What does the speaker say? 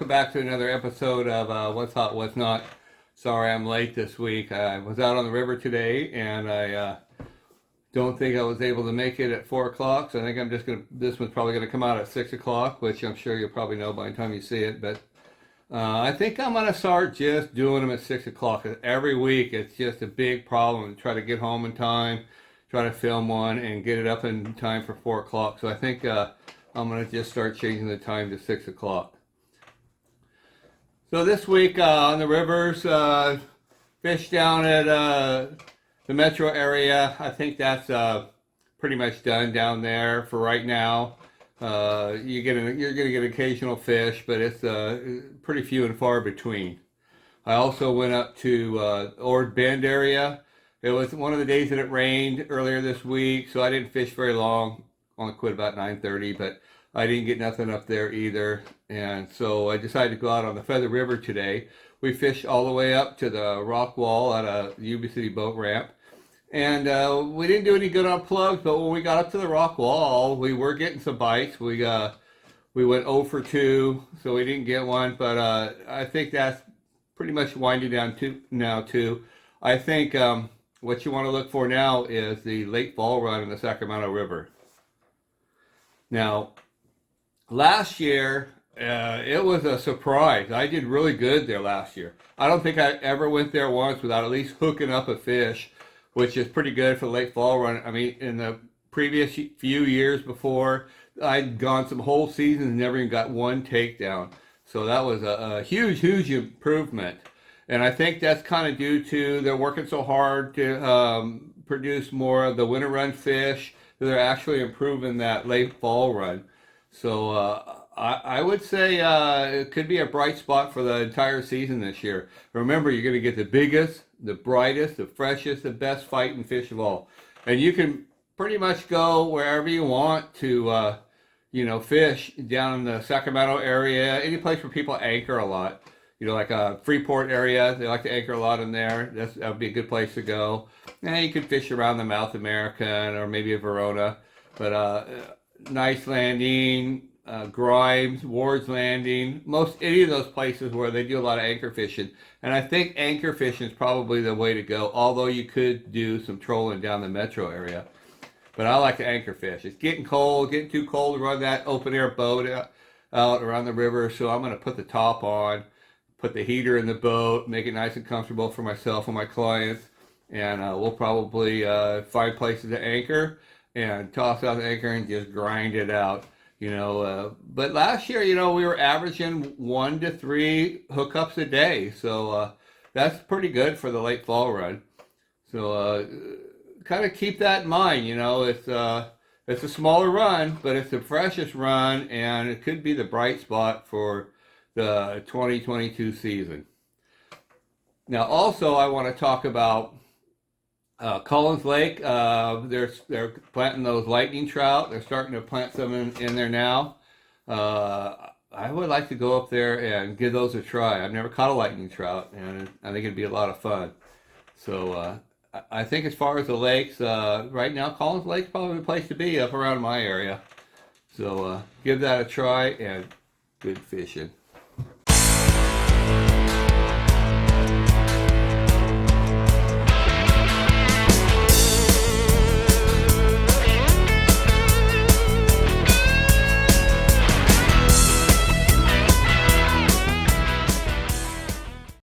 welcome back to another episode of What's Hot, What's Not. Sorry I'm late this week. I was out on the river today, and I don't think I was able to make it at 4 o'clock, so I think this one's probably going to come out at 6 o'clock, which I'm sure you'll probably know by the time you see it, but I think I'm going to start just doing them at 6 o'clock. Every week, it's just a big problem to try to get home in time, try to film one, and get it up in time for 4 o'clock, so I think I'm going to just start changing the time to 6 o'clock. So this week on the rivers, fish down at the metro area. I think that's pretty much done down there for right now. You're going to get occasional fish, but it's pretty few and far between. I also went up to Ord Bend area. It was one of the days that it rained earlier this week, so I didn't fish very long. Only quit about 9:30, but I didn't get nothing up there either. And so I decided to go out on the Feather River today. We fished all the way up to the rock wall at a Yuba City boat ramp. And we didn't do any good on plugs, but when we got up to the rock wall, we were getting some bites. We went 0 for 2, so we didn't get one. But I think that's pretty much winding down now too. I think what you want to look for now is the late fall run in the Sacramento River. Now, last year, it was a surprise. I did really good there last year. I don't think I ever went there once without at least hooking up a fish, which is pretty good for the late fall run. I mean, in the previous few years before, I'd gone some whole seasons and never even got one takedown. So that was a huge improvement. And I think that's kind of due to they're working so hard to produce more of the winter run fish. They're actually improving that late fall run. So I would say it could be a bright spot for the entire season this year. Remember, you're going to get the biggest, the brightest, the freshest, the best fighting fish of all. And you can pretty much go wherever you want to, fish down in the Sacramento area, any place where people anchor a lot. Like a Freeport area, they like to anchor a lot in there. That would be a good place to go. And you could fish around the Mouth American or maybe a Verona. But Nice Landing, Grimes, Ward's Landing, any of those places where they do a lot of anchor fishing. And I think anchor fishing is probably the way to go, although you could do some trolling down the metro area. But I like to anchor fish. It's getting too cold to run that open air boat out around the river, so I'm going to put the top on, put the heater in the boat, make it nice and comfortable for myself and my clients, and we'll probably find places to anchor and toss out the anchor and just grind it out. But last year, we were averaging 1 to 3 hookups a day, so that's pretty good for the late fall run. So kind of keep that in mind. It's a smaller run, but it's the freshest run, and it could be the bright spot for the 2022 season. Now, also, I want to talk about Collins Lake. They're planting those lightning trout. They're starting to plant some in there now. I would like to go up there and give those a try. I've never caught a lightning trout, and I think it'd be a lot of fun. So I think as far as the lakes, right now, Collins Lake's probably the place to be up around my area. So give that a try, and good fishing.